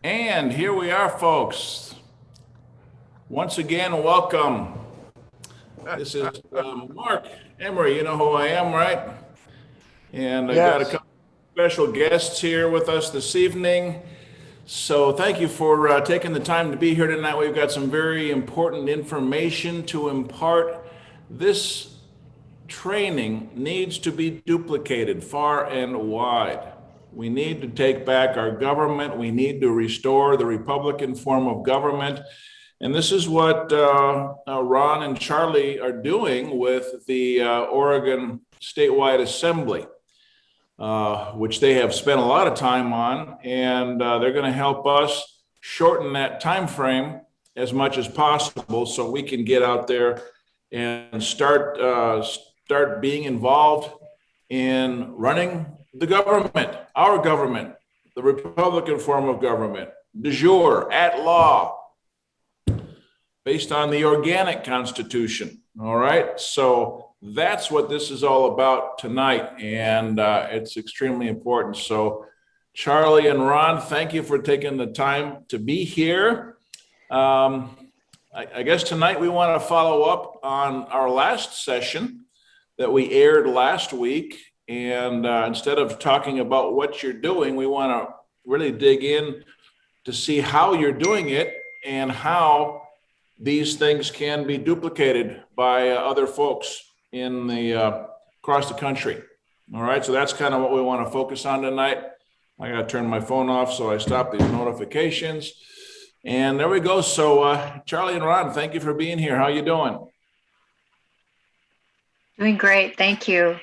And here we are, folks. Once again, welcome. This is Mark Emery. You know who I am, right? And I got a couple special guests here with us this evening. So thank you for taking the time to be here tonight. We've got some very important information to impart. This training needs to be duplicated far and wide. We need to take back our government. We need to restore the Republican form of government. And this is what Ron and Charlie are doing with the Oregon Statewide Assembly, which they have spent a lot of time on. And they're going to help us shorten that time frame as much as possible so we can get out there and start being involved in running the government, our government, the Republican form of government, de jure, at law, based on the organic Constitution. All right. So that's what this is all about tonight. And it's extremely important. So Charlie and Ron, thank you for taking the time to be here. I guess tonight we want to follow up on our last session that we aired last week. And instead of talking about what you're doing, we want to really dig in to see how you're doing it and how these things can be duplicated by other folks in the across the country. All right, so that's kind of what we want to focus on tonight. I got to turn my phone off so I stop these notifications. And there we go. So Charlie and Ron, thank you for being here. How you doing? Doing great, thank you.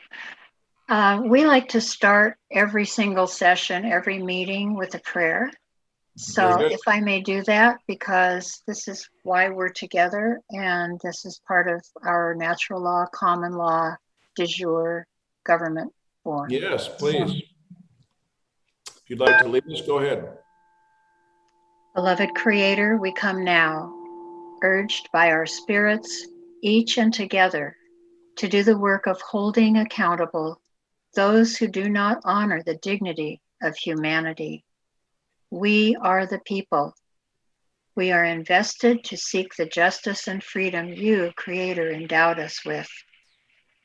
We like to start every single session, every meeting with a prayer. So if I may do that, because this is why we're together, and this is part of our natural law, common law, de jure government form. Yes, please. If you'd like to lead us, go ahead. Beloved Creator, we come now, urged by our spirits, each and together, to do the work of holding accountable those who do not honor the dignity of humanity. We are the people. We are invested to seek the justice and freedom you, Creator, endowed us with.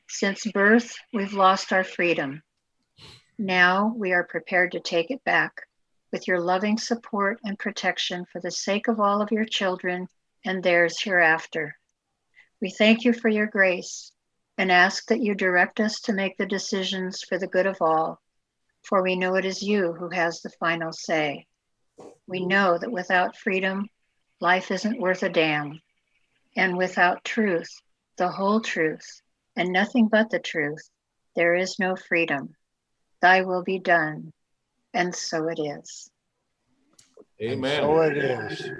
Since birth, we've lost our freedom. Now we are prepared to take it back with your loving support and protection for the sake of all of your children and theirs hereafter. We thank you for your grace and ask that you direct us to make the decisions for the good of all, for we know it is you who has the final say. We know that without freedom, life isn't worth a damn. And without truth, the whole truth, and nothing but the truth, there is no freedom. Thy will be done, and so it is. Amen. So it is.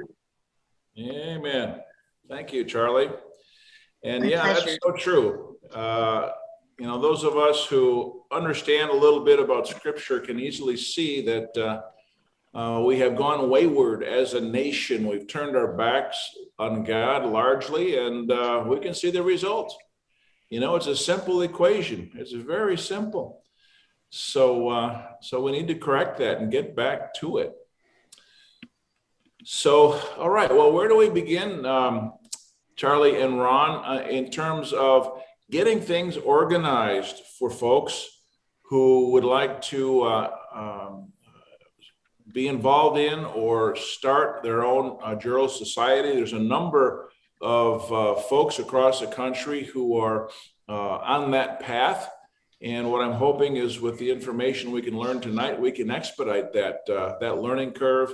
Amen. Thank you, Charlie. And My pleasure. That's so true. Those of us who understand a little bit about Scripture can easily see that we have gone wayward as a nation. We've turned our backs on God largely, and we can see the results. It's a simple equation. It's very simple. So we need to correct that and get back to it. So, all right. Well, where do we begin, Charlie and Ron, in terms of getting things organized for folks who would like to be involved in or start their own jural society? There's a number of folks across the country who are on that path. And what I'm hoping is with the information we can learn tonight, we can expedite that learning curve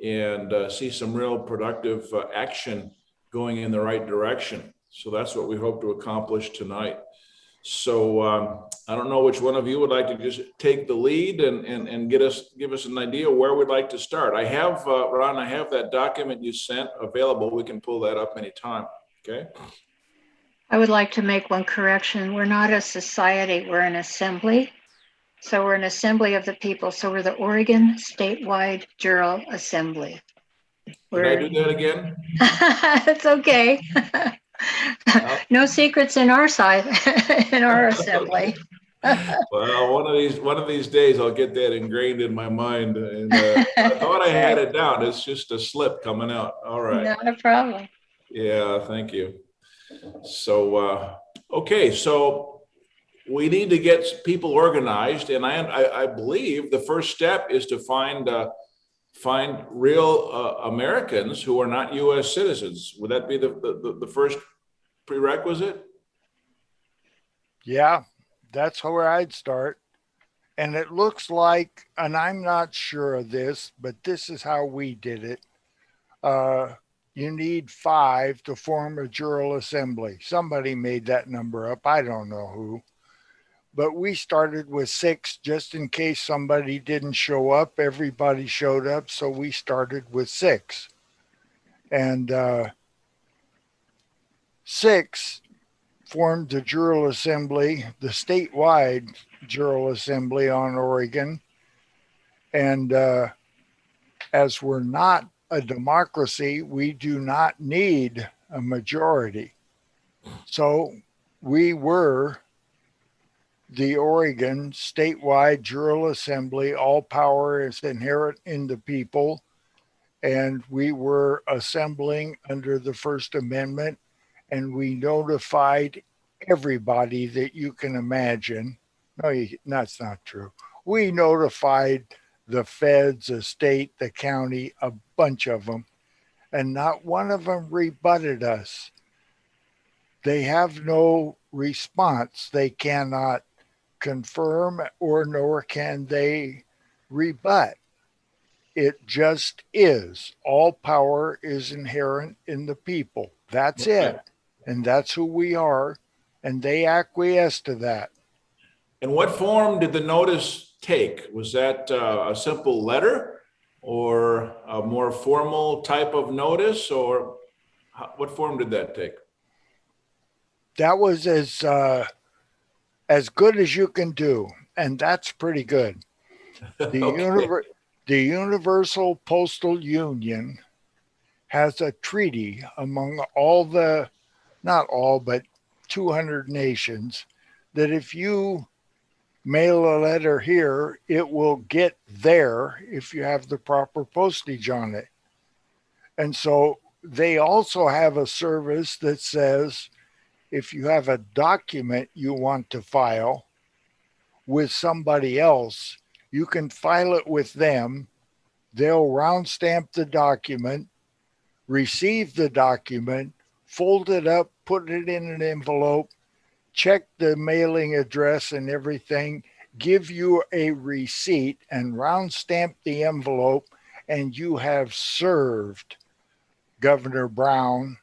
and see some real productive action going in the right direction. So that's what we hope to accomplish tonight. So I don't know which one of you would like to just take the lead and give us an idea where we'd like to start. I have, Ron, I have that document you sent available. We can pull that up anytime, okay? I would like to make one correction. We're not a society, we're an assembly. So we're an assembly of the people. So we're the Oregon Statewide Jural Assembly. Can I do that again? It's okay. No secrets in our side, in our assembly. Well, one of these days I'll get that ingrained in my mind. And I thought I had it down. It's just a slip coming out. All right. Not a problem. Yeah, thank you. So, okay, so we need to get people organized, and I believe the first step is to find real Americans who are not U.S. citizens. Would that be the first prerequisite? Yeah, that's where I'd start. And it looks like, and I'm not sure of this, but this is how we did it. You need 5 to form a jural assembly. Somebody made that number up. I don't know who. But we started with 6 just in case somebody didn't show up. Everybody showed up. So we started with 6. And 6 formed the Jural Assembly, the statewide Jural Assembly on Oregon. And as we're not a democracy, we do not need a majority. So we were the Oregon Statewide Jural Assembly. All power is inherent in the people. And we were assembling under the First Amendment, and we notified everybody that you can imagine. No, that's not true. We notified the feds, the state, the county, a bunch of them, and not one of them rebutted us. They have no response. They cannot confirm or nor can they rebut. It just is. All power is inherent in the people. That's it. And that's who we are. And they acquiesce to that. And what form did the notice take? Was that a simple letter or a more formal type of notice, or what form did that take? That was as good as you can do. And that's pretty good. The, the Universal Postal Union has a treaty among all the, not all, but 200 nations, that if you mail a letter here, it will get there if you have the proper postage on it. And so they also have a service that says if you have a document you want to file with somebody else, you can file it with them. They'll round stamp the document, receive the document, fold it up, put it in an envelope, check the mailing address and everything, give you a receipt and round stamp the envelope, and you have served Governor Brown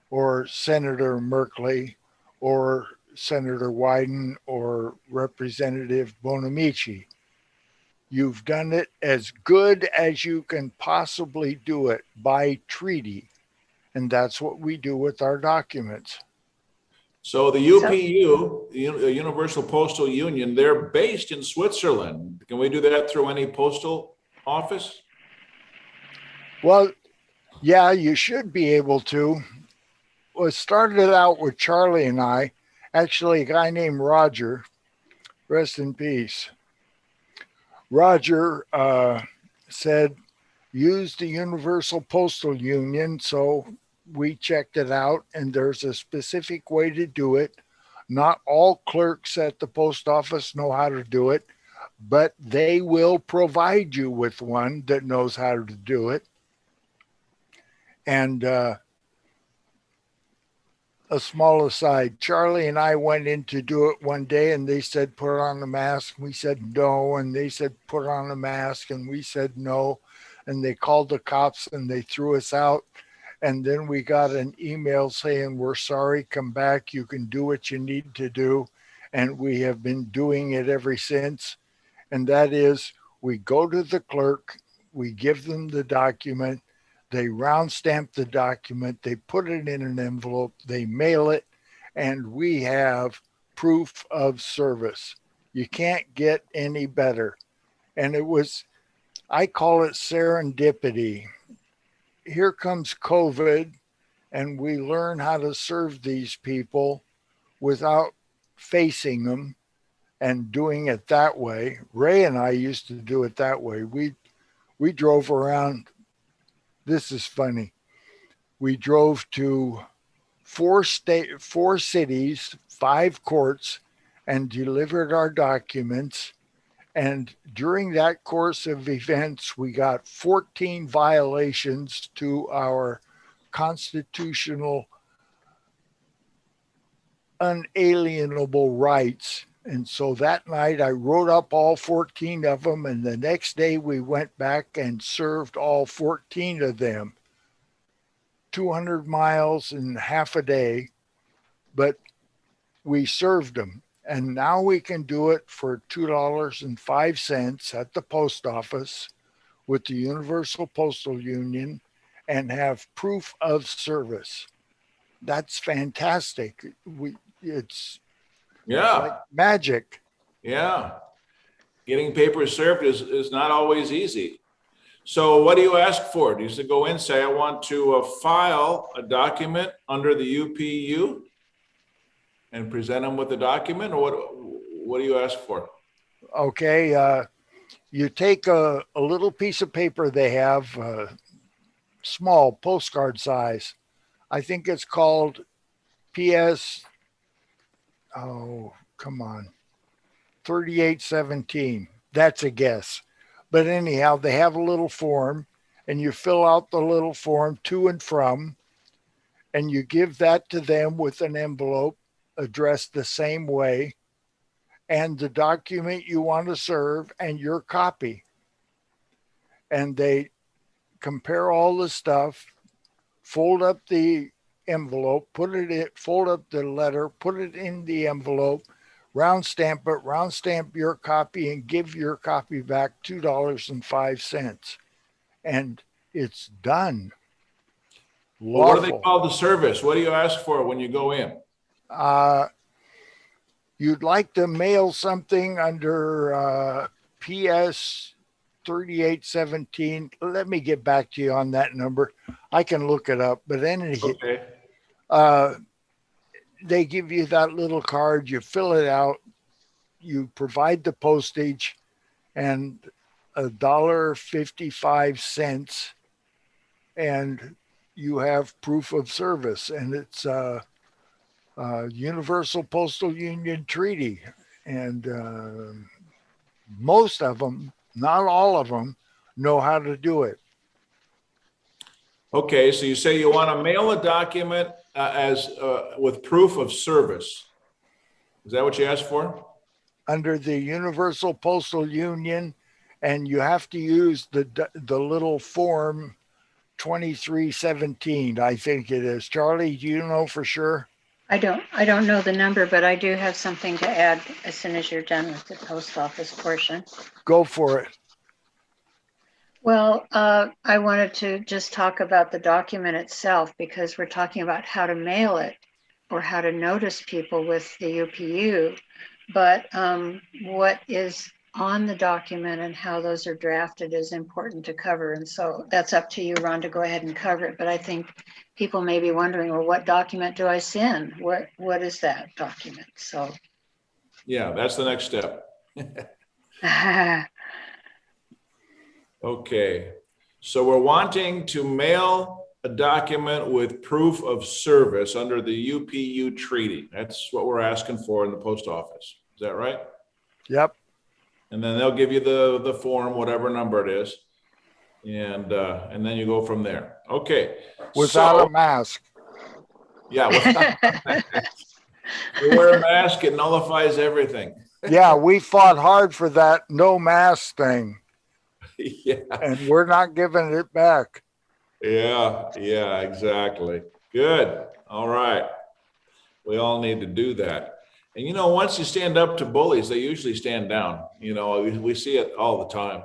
or Senator Merkley or Senator Wyden or Representative Bonamici. You've done it as good as you can possibly do it by treaty. And that's what we do with our documents. So the UPU, the Universal Postal Union, they're based in Switzerland. Can we do that through any postal office? Well, yeah, you should be able to. Well, it started out with Charlie and I, actually a guy named Roger, rest in peace. Roger said, use the Universal Postal Union. So we checked it out, and there's a specific way to do it. Not all clerks at the post office know how to do it, but they will provide you with one that knows how to do it. And a small aside, Charlie and I went in to do it one day, and they said, put on a mask. We said no. And they said, put on a mask. And we said no. And they called the cops and they threw us out. And then we got an email saying, we're sorry, come back. You can do what you need to do. And we have been doing it ever since. And that is, we go to the clerk, we give them the document, they round stamp the document, they put it in an envelope, they mail it, and we have proof of service. You can't get any better. And it was, I call it serendipity. Here comes COVID, and we learn how to serve these people without facing them. and doing it that way. Ray and I used to do it that way. We drove around. This is funny. We drove to four cities, 5 courts, and delivered our documents. And during that course of events, we got 14 violations to our constitutional unalienable rights. And so that night I wrote up all 14 of them. And the next day we went back and served all 14 of them. 200 miles in half a day, but we served them. And now we can do it for $2.05 at the post office with the Universal Postal Union and have proof of service. That's fantastic. It's like magic. Yeah. Getting papers served is not always easy. So what do you ask for? Do you go in and say, I want to file a document under the UPU and present them with the document, or what do you ask for? Okay. You take a little piece of paper they have, small postcard size. I think it's called PS, oh, come on, 3817. That's a guess. But anyhow, they have a little form, and you fill out the little form to and from, and you give that to them with an envelope addressed the same way, and the document you want to serve and your copy. And they compare all the stuff, fold up the envelope, fold up the letter, put it in the envelope, round stamp your copy, and give your copy back $2.05. And it's done. Well, what do they call the service? What do you ask for when you go in? You'd like to mail something under PS 3817. Let me get back to you on that number. I can look it up, but Okay. They give you that little card, you fill it out, you provide the postage, and $1.55, and you have proof of service. And it's Universal Postal Union Treaty. And most of them, not all of them, know how to do it. Okay, so you say you want to mail a document with proof of service. Is that what you asked for? Under the Universal Postal Union, and you have to use the little form 2317, I think it is. Charlie, do you know for sure? I don't know the number, but I do have something to add as soon as you're done with the post office portion. Go for it. Well, I wanted to just talk about the document itself, because we're talking about how to mail it or how to notice people with the UPU. But what is on the document and how those are drafted is important to cover. And so that's up to you, Ron, to go ahead and cover it. But I think people may be wondering, well, what document do I send? What is that document? So yeah, that's the next step. Okay, so we're wanting to mail a document with proof of service under the UPU treaty. That's what we're asking for in the post office. Is that right? Yep. And then they'll give you the form, whatever number it is, and then you go from there. Okay. Without a mask. Yeah. You wear a mask, it nullifies everything. Yeah, we fought hard for that no mask thing. Yeah. And we're not giving it back. Yeah, exactly. Good. All right. We all need to do that. And, once you stand up to bullies, they usually stand down. We see it all the time.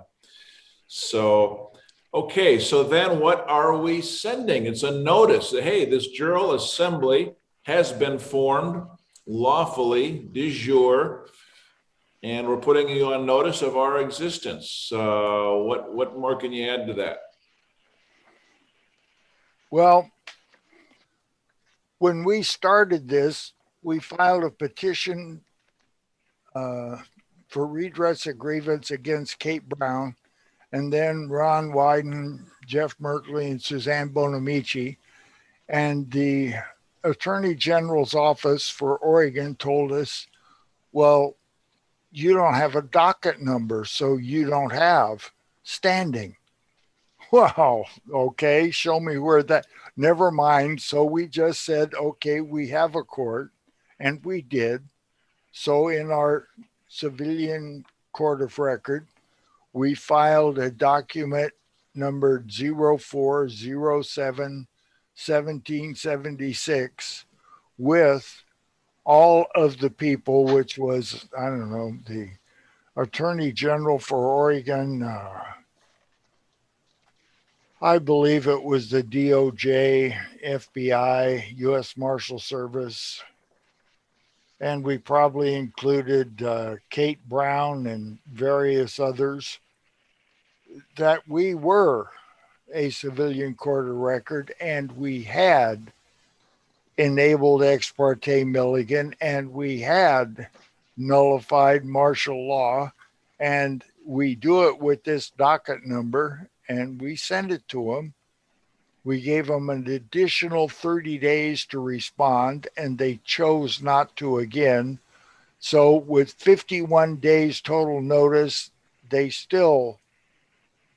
So, okay. So then what are we sending? It's a notice that, hey, this Jural Assembly has been formed lawfully, de jure, and we're putting you on notice of our existence. What more can you add to that? Well, when we started this, we filed a petition for redress of grievance against Kate Brown, and then Ron Wyden, Jeff Merkley, and Suzanne Bonamici. And the Attorney General's office for Oregon told us, well, you don't have a docket number, so you don't have standing. Wow, okay, show me where that, never mind. So we just said, okay, we have a court, and we did. So in our civilian court of record, we filed a document numbered 0407-1776 with all of the people, which was, I don't know, the Attorney General for Oregon, I believe it was the DOJ, FBI, U.S. Marshal Service, and we probably included Kate Brown and various others, that we were a civilian court of record and we had enabled ex parte Milligan and we had nullified martial law, and we do it with this docket number and we send it to them. We gave them an additional 30 days to respond, and they chose not to again. So with 51 days total notice, they still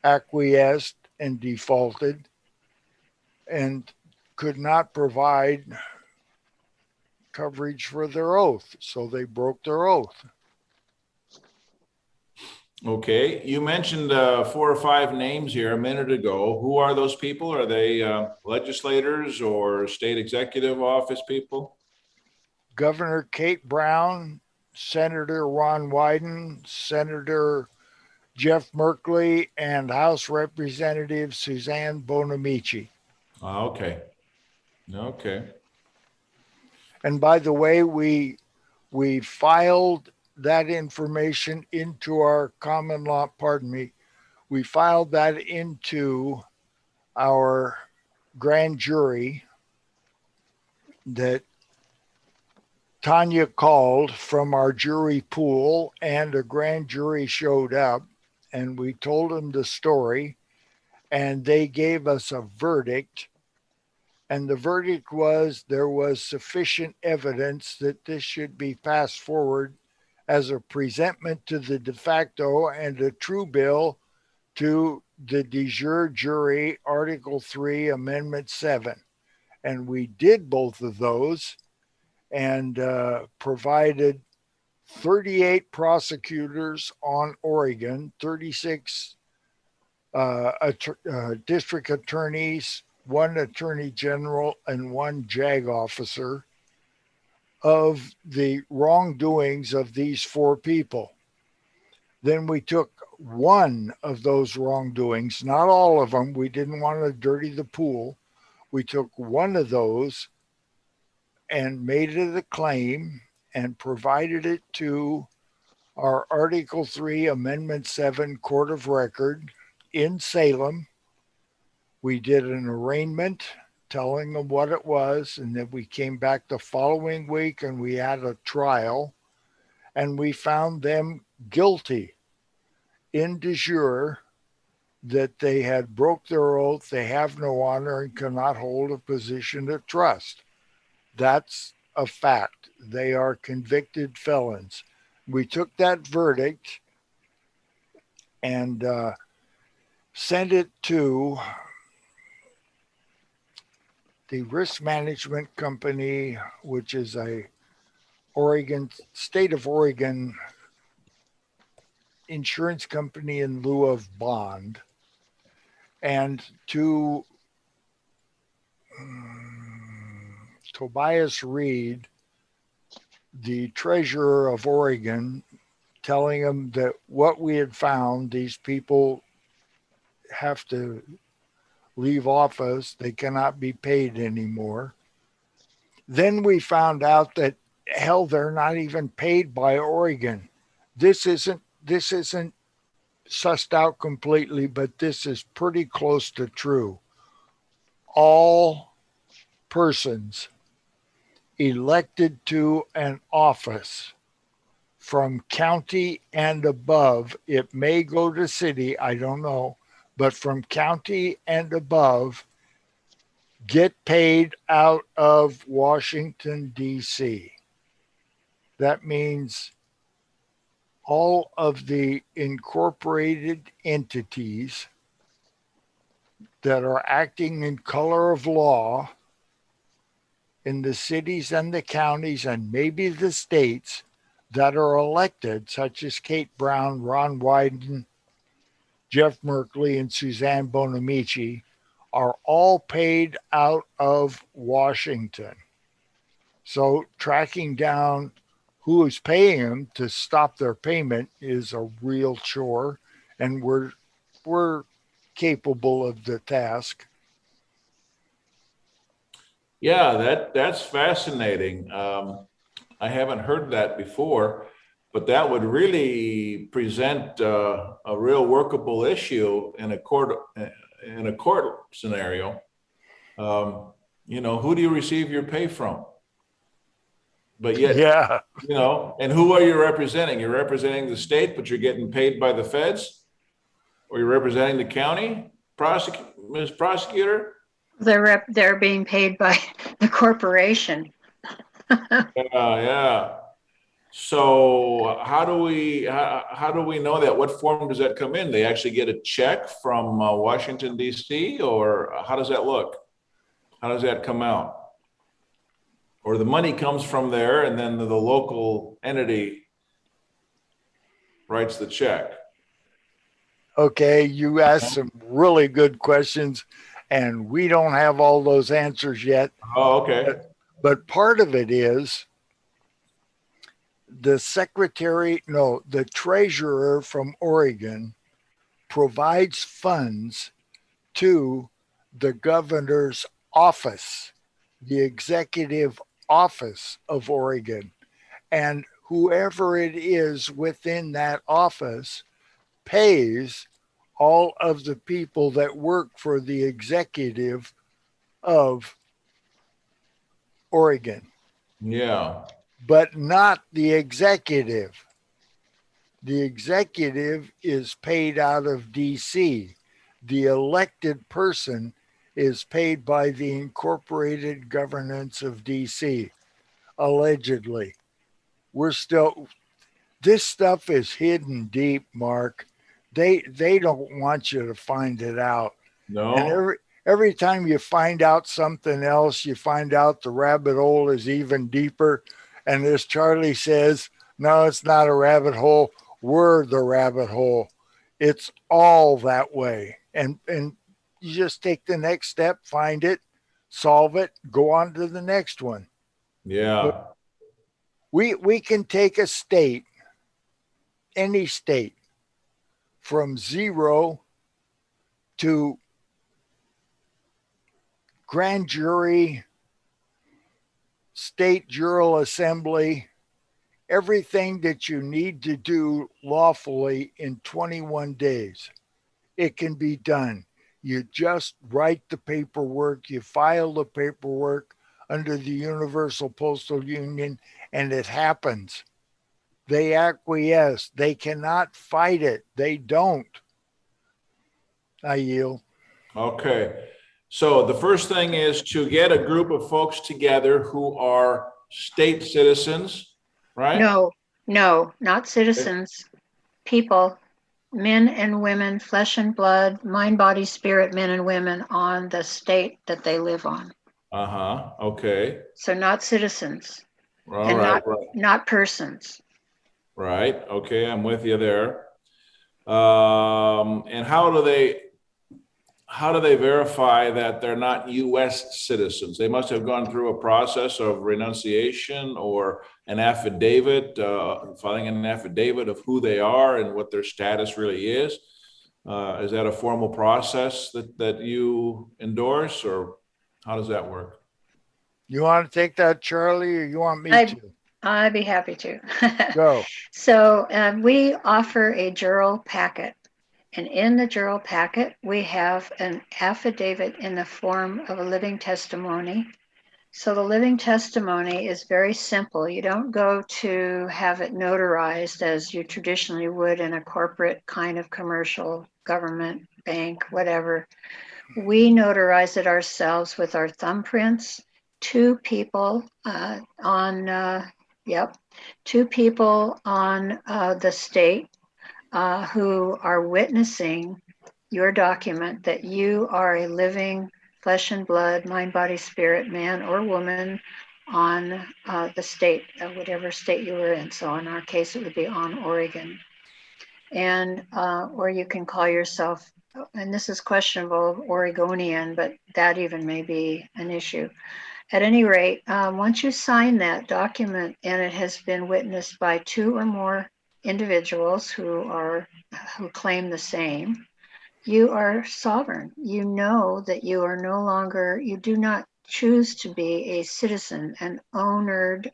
acquiesced and defaulted and could not provide coverage for their oath. So they broke their oath. Okay, you mentioned 4 or 5 names here a minute ago. Who are those people? Are they legislators or state executive office people? Governor Kate Brown, Senator Ron Wyden, Senator Jeff Merkley, and House Representative Suzanne Bonamici. Okay. Okay. And by the way, we filed that information into our common law, we filed that into our grand jury that Tanya called from our jury pool, and a grand jury showed up, and we told them the story, and they gave us a verdict. And the verdict was there was sufficient evidence that this should be passed forward as a presentment to the de facto and a true bill to the de jure jury, Article 3, Amendment 7. And we did both of those and provided 38 prosecutors on Oregon, 36 district attorneys, 1 attorney general, and 1 JAG officer of the wrongdoings of these 4 people. Then we took one of those wrongdoings, not all of them. We didn't want to dirty the pool. We took one of those and made it a claim and provided it to our Article 3, Amendment 7 Court of Record in Salem. We did an arraignment telling them what it was, and then we came back the following week and we had a trial, and we found them guilty in de jure that they had broke their oath, they have no honor, and cannot hold a position of trust. That's a fact. They are convicted felons. We took that verdict and sent it to the risk management company, which is a state of Oregon insurance company in lieu of bond, and to Tobias Reed, the treasurer of Oregon, telling him that what we had found, these people have to leave office, they cannot be paid anymore. Then we found out that, hell, they're not even paid by Oregon. This isn't sussed out completely, but this is pretty close to true. All persons elected to an office from county and above. It may go to city, I don't know, but from county and above get paid out of Washington, D.C. That means all of the incorporated entities that are acting in color of law in the cities and the counties and maybe the states that are elected, such as Kate Brown, Ron Wyden, Jeff Merkley, and Suzanne Bonamici, are all paid out of Washington. So tracking down who is paying them to stop their payment is a real chore, and we're capable of the task. Yeah, that's fascinating. I haven't heard that before, but that would really present a real workable issue in a court scenario. Who do you receive your pay from? But yet, Yeah. And who are you representing? You're representing the state, but you're getting paid by the feds, or you're representing the county prosecutor. They're being paid by the corporation. Yeah. So how do we know that? What form does that come in? They actually get a check from Washington, D.C., or how does that look? How does that come out? Or the money comes from there and then the local entity writes the check? Okay, you asked some really good questions, and we don't have all those answers yet. Oh, okay. But part of it is the treasurer from Oregon provides funds to the governor's office, the executive office of Oregon. And whoever it is within that office pays all of the people that work for the executive of Oregon. Yeah. But not the executive. The executive is paid out of DC. The elected person is paid by the incorporated governance of DC, allegedly. This stuff is hidden deep, Mark. They don't want you to find it out. No. And every time you find out something else, you find out the rabbit hole is even deeper. And as Charlie says, no, it's not a rabbit hole. We're the rabbit hole. It's all that way. And you just take the next step, find it, solve it, go on to the next one. Yeah. But we can take a state, any state, from 0 to grand jury, state jural assembly, everything that you need to do lawfully in 21 days. It can be done. You just write the paperwork, you file the paperwork under the Universal Postal Union, and it happens. They acquiesce. They cannot fight it. They don't. I yield. Okay. So the first thing is to get a group of folks together who are state citizens, right? No, not citizens. People, men and women, flesh and blood, mind, body, spirit, men and women on the state that they live on. Okay. So not citizens. All and right. not persons. Right. Okay. I'm with you there. And how do they verify that they're not U.S. citizens? They must have gone through a process of renunciation or an affidavit, filing an affidavit of who they are and what their status really is. Is that a formal process that you endorse, or how does that work? You want to take that, Charlie, or you want me to? I'd be happy to. Go. So we offer a jural packet. And in the jural packet, we have an affidavit in the form of a living testimony So the living testimony is very simple. You don't go to have it notarized as you traditionally would in a corporate kind of commercial, government, bank, whatever. We notarize it ourselves with our thumbprints. Two people two people on the state who are witnessing your document that you are a living flesh and blood, mind, body, spirit, man or woman on the state, whatever state you were in. So in our case, it would be on Oregon. And, or you can call yourself, and this is questionable, Oregonian, but that even may be an issue. At any rate, once you sign that document and it has been witnessed by two or more individuals who claim the same, you are sovereign. You know that you are no longer, you do not choose to be a citizen, an owned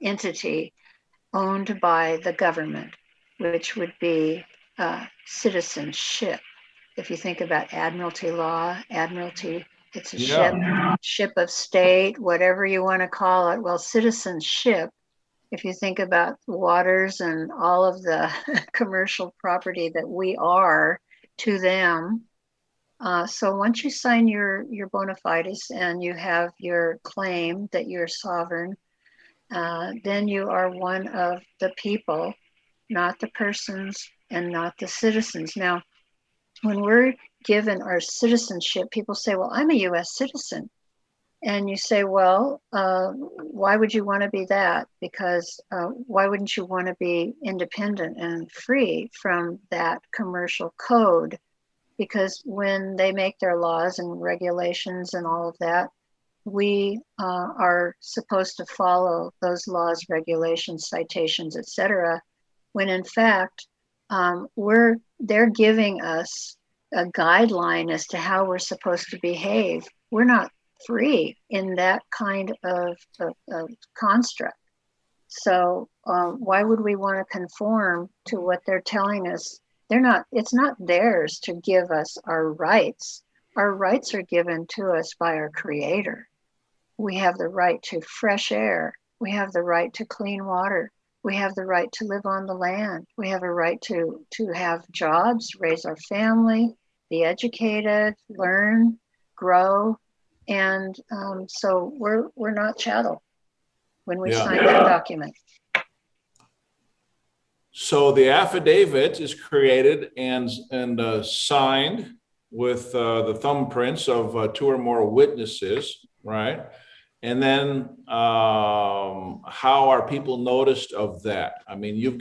entity owned by the government, which would be citizenship. If you think about admiralty law, it's a ship of state, whatever you want to call it. Well, citizenship, if you think about waters and all of the commercial property that we are to them. So once you sign your bona fides and you have your claim that you're sovereign, then you are one of the people, not the persons and not the citizens. Now, when we're given our citizenship, people say, well, I'm a US citizen. And you say, well, why would you want to be that? Because why wouldn't you want to be independent and free from that commercial code? Because when they make their laws and regulations and all of that, we are supposed to follow those laws, regulations, citations, etc. When in fact, they're giving us a guideline as to how we're supposed to behave. We're not free in that kind of construct. So why would we want to conform to what they're telling us? It's not theirs to give us our rights. Our rights are given to us by our Creator. We have the right to fresh air. We have the right to clean water. We have the right to live on the land. We have a right to have jobs, raise our family, be educated, learn, grow. And so we're not chattel when we sign that document. So the affidavit is created and signed with the thumbprints of two or more witnesses, right? And then how are people noticed of that? I mean,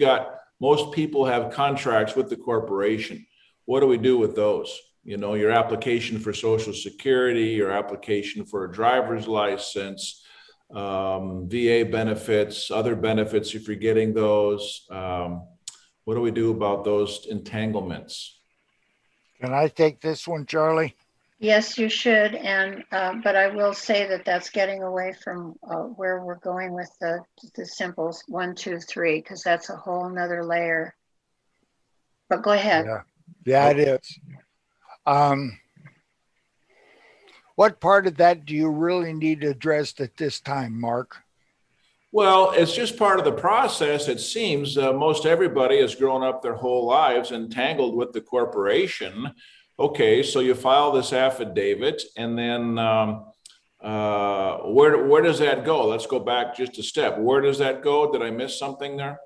most people have contracts with the corporation. What do we do with those? You know, your application for Social Security, your application for a driver's license, VA benefits, other benefits if you're getting those. What do we do about those entanglements? Can I take this one, Charlie? Yes, you should. And but I will say that that's getting away from where we're going with the simples 1, 2, 3, because that's a whole nother layer. But go ahead. Yeah, it is. What part of that do you really need addressed at this time, Mark? Well, it's just part of the process. It seems most everybody has grown up their whole lives entangled with the corporation. Okay, so you file this affidavit, and then where does that go? Let's go back just a step. Where does that go? Did I miss something there?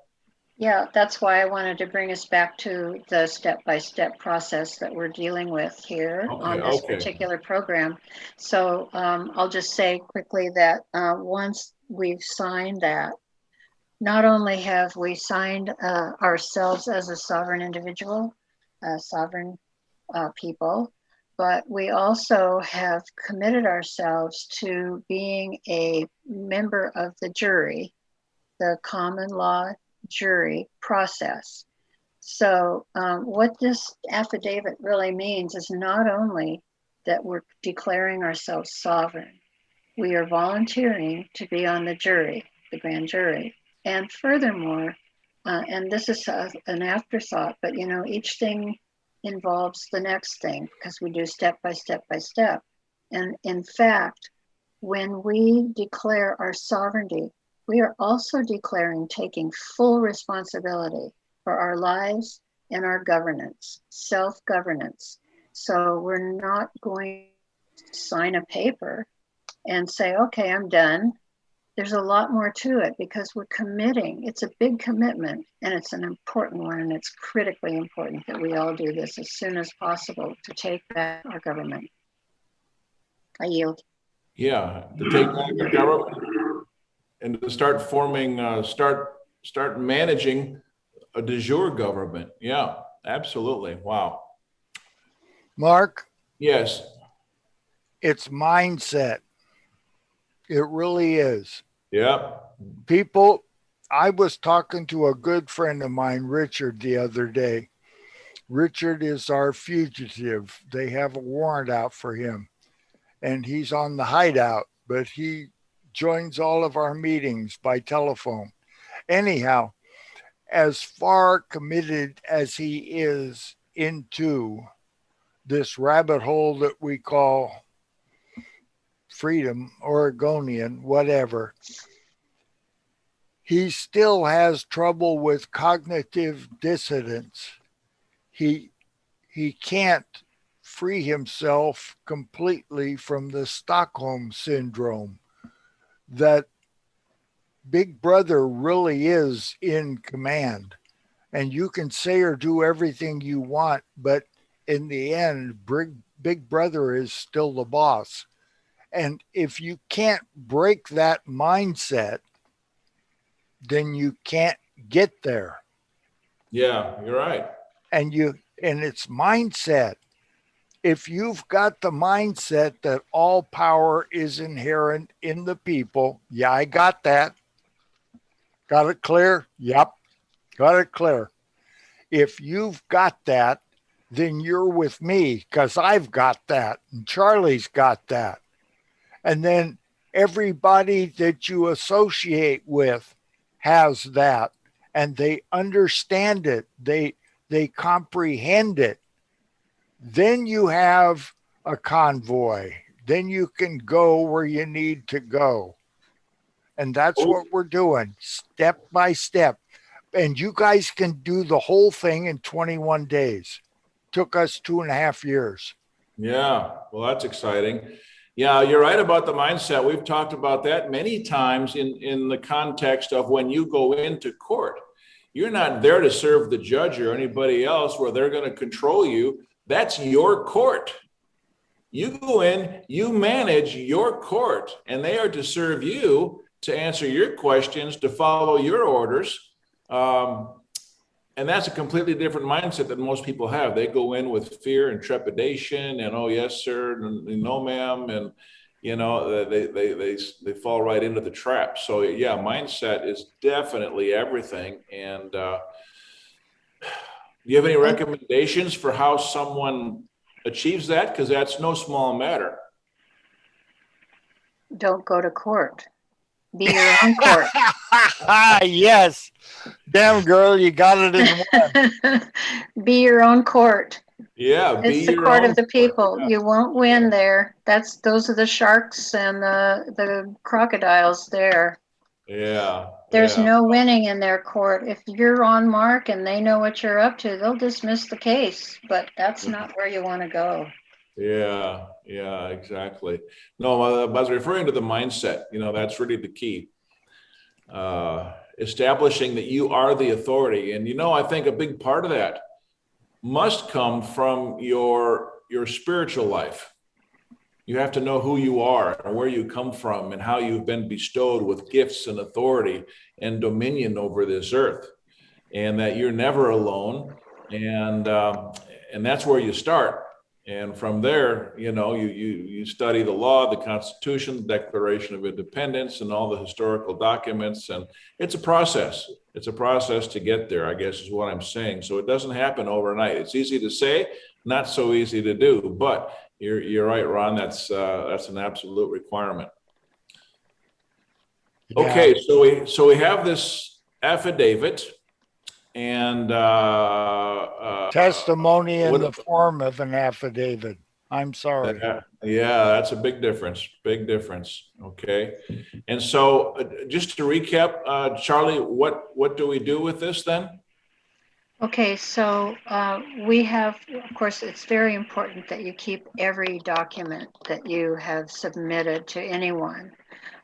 Yeah, that's why I wanted to bring us back to the step-by-step process that we're dealing with here on this particular program. So I'll just say quickly that once we've signed that, not only have we signed ourselves as a sovereign individual, sovereign people, but we also have committed ourselves to being a member of the jury, the common law jury process. So what this affidavit really means is not only that we're declaring ourselves sovereign, we are volunteering to be on the jury, the grand jury. And furthermore, and this is an afterthought, but you know, each thing involves the next thing because we do step by step by step. And in fact, When we declare our sovereignty, we are also declaring taking full responsibility for our lives and our governance, self-governance. So we're not going to sign a paper and say, okay, I'm done. There's a lot more to it because we're committing. It's a big commitment and it's an important one, and it's critically important that we all do this as soon as possible to take back our government. I yield. Yeah, to take back the government and to start forming, start managing a de jure government. Yeah, absolutely. Wow. Mark, Yes. it's mindset. It really is. Yeah. People, I was talking to a good friend of mine, Richard, the other day. Richard is our fugitive. They have a warrant out for him, and he's on the hideout, but he joins all of our meetings by telephone. Anyhow, as far committed as he is into this rabbit hole that we call freedom, Oregonian, whatever, he still has trouble with cognitive dissonance. He can't free himself completely from the Stockholm syndrome, that Big Brother really is in command, and you can say or do everything you want, but in the end, Big Brother is still the boss. And if you can't break that mindset, then you can't get there. Yeah, you're right. And it's mindset. If you've got the mindset that all power is inherent in the people, yeah, I got that. Got it clear? Yep. Got it clear. If you've got that, then you're with me because I've got that and Charlie's got that. And then everybody that you associate with has that, and they understand it. They comprehend it. Then you have a convoy. Then you can go where you need to go. And that's what we're doing, step by step. And you guys can do the whole thing in 21 days. Took us 2.5 years. Yeah, well, that's exciting. Yeah, you're right about the mindset. We've talked about that many times in the context of when you go into court. You're not there to serve the judge or anybody else where they're going to control you. That's your court. You go in, you manage your court, and they are to serve you, to answer your questions, to follow your orders. And that's a completely different mindset than most people have. They go in with fear and trepidation and, oh, yes, sir, and no, ma'am. And, you know, they fall right into the trap. So, yeah, mindset is definitely everything. And do you have any recommendations for how someone achieves that? Because that's no small matter. Don't go to court. Be your own court. Yes. Damn, girl, you got it in one. Be your own court. Yeah, It's the court of the people. Yeah. You won't win there. Those are the sharks and the crocodiles there. Yeah. There's no winning in their court. If you're on mark and they know what you're up to, they'll dismiss the case, but that's not where you want to go. Yeah, exactly. No, I was referring to the mindset. You know, that's really the key. Establishing that you are the authority. And, you know, I think a big part of that must come from your spiritual life. You have to know who you are and where you come from and how you've been bestowed with gifts and authority and dominion over this earth, and that you're never alone. And that's where you start. And from there, you know, you study the law, the Constitution, the Declaration of Independence, and all the historical documents. And it's a process. It's a process to get there, I guess, is what I'm saying. So it doesn't happen overnight. It's easy to say, not so easy to do. But you're right, Ron. That's an absolute requirement. Yeah. Okay, so we have this affidavit. And testimony in the form of an affidavit. I'm sorry. Yeah, that's a big difference. Big difference. Okay. And so just to recap, Charlie, what do we do with this then? Okay, so we have, of course, it's very important that you keep every document that you have submitted to anyone.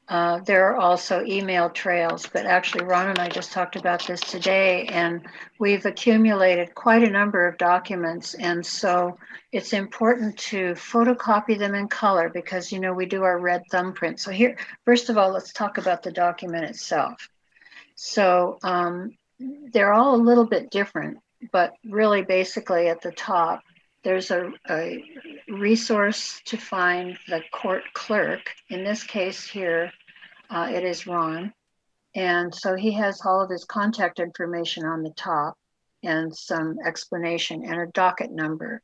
There are also email trails, but actually Ron and I just talked about this today, and we've accumulated quite a number of documents. And so it's important to photocopy them in color because, you know, we do our red thumbprint. So here, first of all, let's talk about the document itself. So they're all a little bit different, but really basically at the top, there's a resource to find the court clerk. In this case here, it is Ron. And so he has all of his contact information on the top and some explanation and a docket number.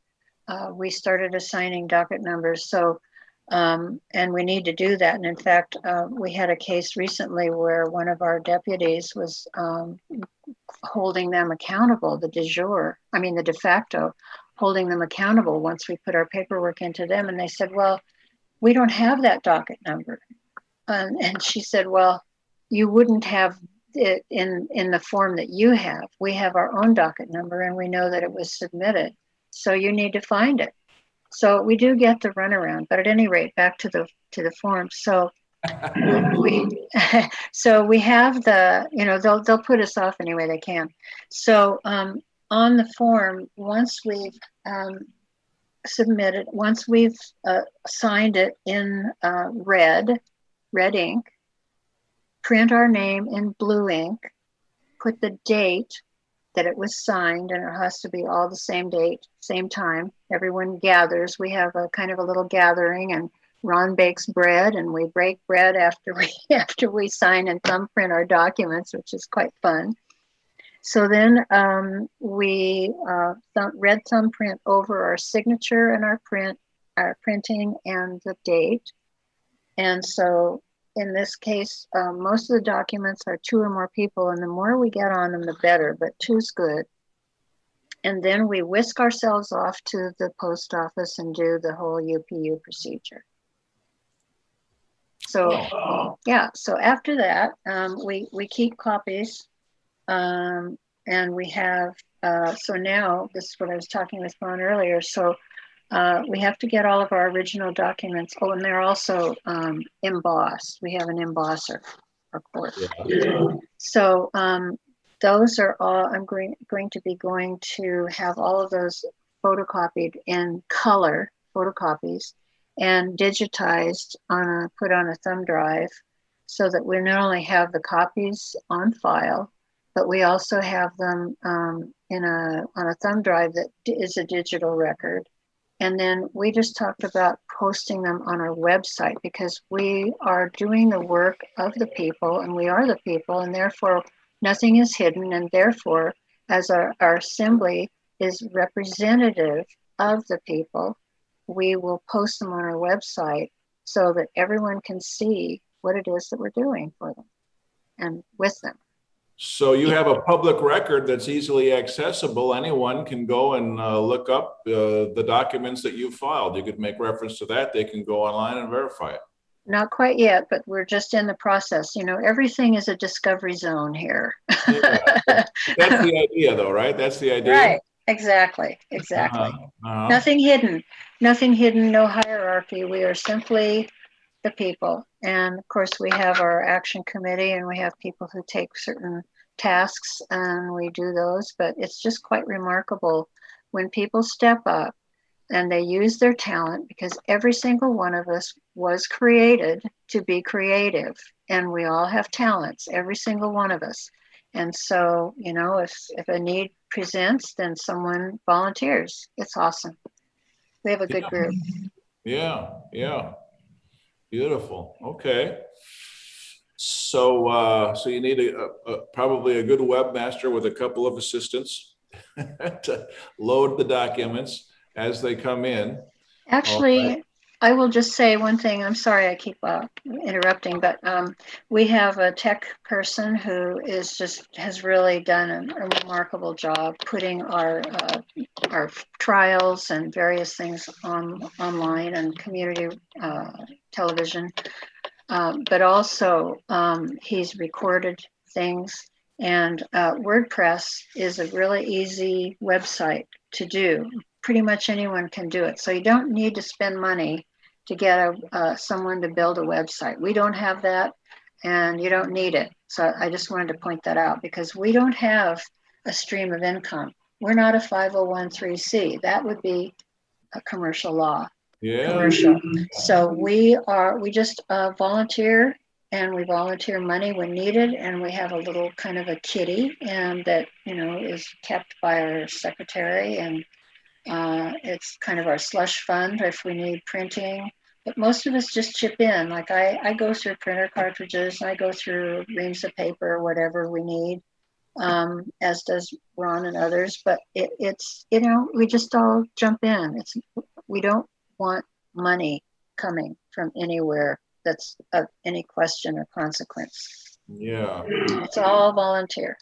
We started assigning docket numbers. So, and we need to do that. And in fact, we had a case recently where one of our deputies was holding them accountable, the de facto, holding them accountable once we put our paperwork into them. And they said, well, we don't have that docket number. And she said, well, you wouldn't have it in the form that you have. We have our own docket number and we know that it was submitted. So you need to find it. So we do get the runaround, but at any rate, back to the form. So so we have the, you know, they'll put us off any way they can. So on the form, once we've submitted, once we've signed it in red ink, print our name in blue ink, put the date that it was signed, and it has to be all the same date, same time. Everyone gathers. We have a kind of a little gathering, and Ron bakes bread, and we break bread after we sign and thumbprint our documents, which is quite fun. So then we red thumbprint over our signature and our printing and the date. And so in this case, most of the documents are 2 or more people, and the more we get on them, the better, but 2's good. And then we whisk ourselves off to the post office and do the whole UPU procedure. So, yeah, so after that, we keep copies, and we have, so now, this is what I was talking with Ron earlier, so we have to get all of our original documents. Oh, and they're also embossed. We have an embosser, of course. Yeah. So those are all, I'm going to be going to have all of those photocopied in color, photocopies, and digitized put on a thumb drive so that we not only have the copies on file, but we also have them on a thumb drive that is a digital record. And then we just talked about posting them on our website because we are doing the work of the people and we are the people, and therefore nothing is hidden. And therefore, as our assembly is representative of the people, we will post them on our website so that everyone can see what it is that we're doing for them and with them. So you have a public record that's easily accessible. Anyone can go and look up the documents that you filed. You could make reference to that. They can go online and verify it. Not quite yet, but we're just in the process. You know, everything is a discovery zone here. Yeah. That's the idea, though, right? That's the idea. Right. Exactly. Nothing hidden, no hierarchy. We are simply the people. And of course, we have our action committee and we have people who take certain tasks and we do those. But it's just quite remarkable when people step up and they use their talent, because every single one of us was created to be creative, and we all have talents, every single one of us. And so, you know, if a need presents, then someone volunteers. It's awesome. We have a good group. Yeah. Beautiful. Okay. So so you need probably a good webmaster with a couple of assistants to load the documents as they come in. Actually, I will just say one thing. I'm sorry I keep interrupting, but we have a tech person who has really done a remarkable job putting our trials and various things online and community television. But also he's recorded things, and WordPress is a really easy website to do. Pretty much anyone can do it. So you don't need to spend money to get someone to build a website. We don't have that, and you don't need it. So I just wanted to point that out, because we don't have a stream of income. We're not a 501(c)(3). That would be a commercial law. Yeah. Commercial. So we just volunteer, and we volunteer money when needed, and we have a little kind of a kitty, and that is kept by our secretary, and it's kind of our slush fund if we need printing. But most of us just chip in. Like I go through printer cartridges, and I go through reams of paper, whatever we need, as does Ron and others. But it's we just all jump in. We don't want money coming from anywhere that's of any question or consequence. Yeah. It's all volunteer.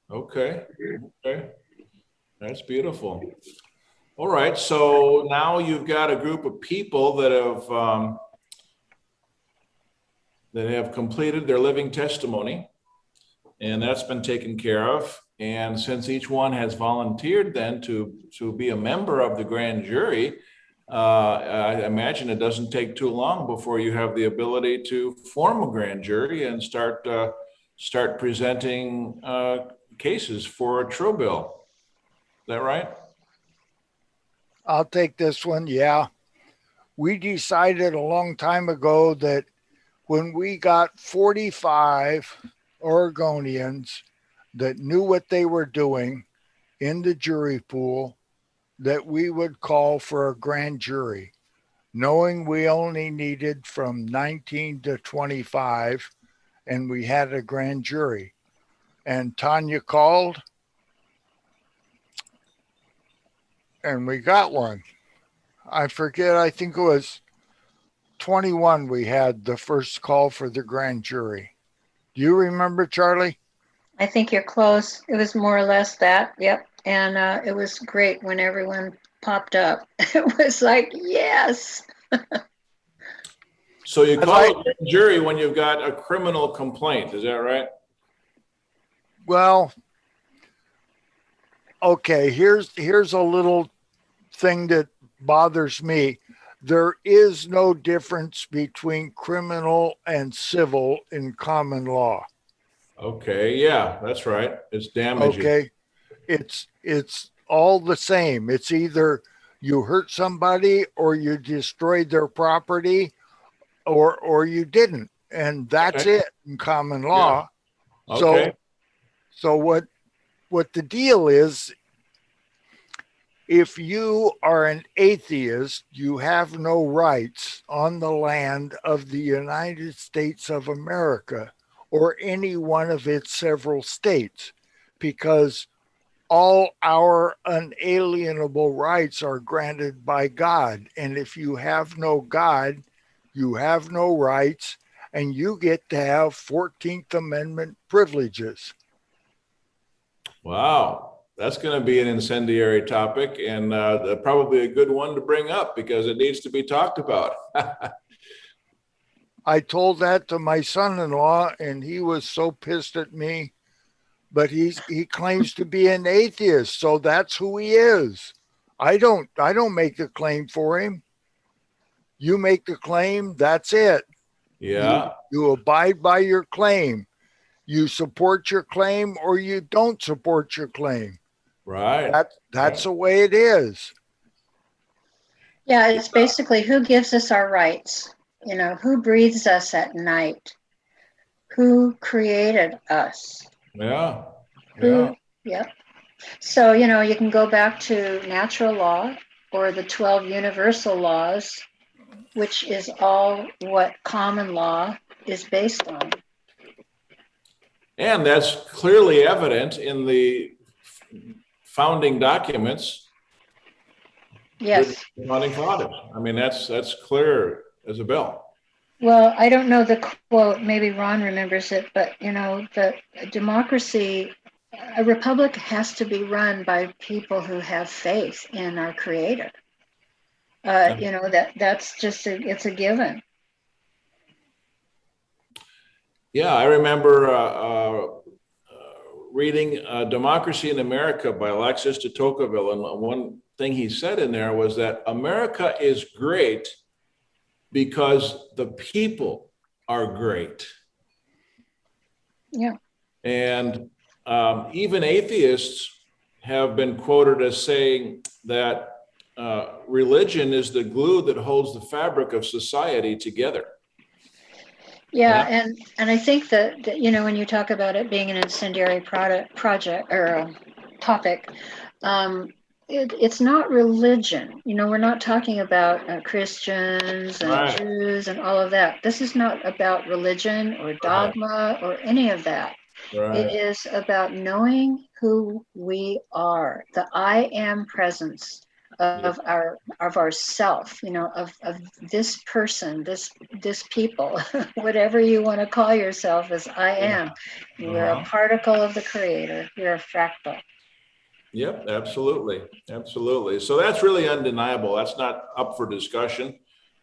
Okay. That's beautiful. All right, so now you've got a group of people that have completed their living testimony, and that's been taken care of. And since each one has volunteered then to be a member of the grand jury, I imagine it doesn't take too long before you have the ability to form a grand jury and start presenting cases for a true bill. Is that right? I'll take this one. Yeah. We decided a long time ago that when we got 45 Oregonians that knew what they were doing in the jury pool, that we would call for a grand jury, knowing we only needed from 19 to 25, and we had a grand jury. And Tanya called, and we got one. I forget, I think it was 21 we had the first call for the grand jury. Do you remember, Charlie? I think you're close. It was more or less that. Yep. And it was great when everyone popped up. It was like, yes. So you call a grand jury when you've got a criminal complaint, is that right? Well, okay, here's a little thing that bothers me. There is no difference between criminal and civil in common law. Okay, yeah, that's right. It's damaging. Okay, it's all the same. It's either you hurt somebody or you destroyed their property, or you didn't, and that's Okay. it in common law. Yeah. Okay. So what the deal is, if you are an atheist, you have no rights on the land of the United States of America or any one of its several states, because all our unalienable rights are granted by God. And if you have no God, you have no rights, and you get to have 14th Amendment privileges. Wow. That's going to be an incendiary topic, and probably a good one to bring up because it needs to be talked about. I told that to my son-in-law, and he was so pissed at me. But he claims to be an atheist, so that's who he is. I don't make the claim for him. You make the claim, that's it. Yeah. You abide by your claim. You support your claim or you don't support your claim. Right. That's the way it is. Yeah, it's basically who gives us our rights, who breathes us at night, who created us. Yeah. Yeah. Yep. So, you can go back to natural law or the 12 universal laws, which is all what common law is based on. And that's clearly evident in the founding documents written Yes. by the founding fathers. I mean, that's clear as a bell. Well, I don't know the quote, maybe Ron remembers it, but the democracy, a republic has to be run by people who have faith in our creator. That's just it's a given. Yeah, I remember reading Democracy in America by Alexis de Tocqueville, and one thing he said in there was that America is great because the people are great. Yeah. And even atheists have been quoted as saying that religion is the glue that holds the fabric of society together. Yeah, and I think that when you talk about it being an incendiary project or topic, it's not religion. We're not talking about Christians and Right. Jews and all of that. This is not about religion or dogma or any of that. Right. It is about knowing who we are, the I am presence of our self, of this person, this people, whatever you want to call yourself as I am. You're a particle of the creator. You're a fractal. Yep, absolutely. Absolutely. So that's really undeniable. That's not up for discussion.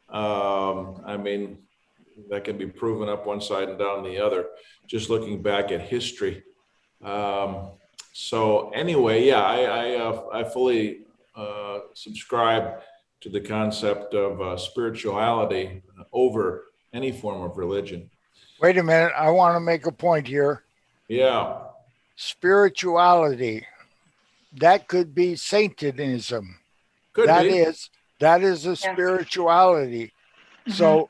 I mean, that can be proven up one side and down the other, just looking back at history. So anyway, yeah, I fully subscribe to the concept of spirituality over any form of religion. Wait a minute. I want to make a point here. Yeah. Spirituality, that could be Satanism. Could be. That is a spirituality. Mm-hmm. So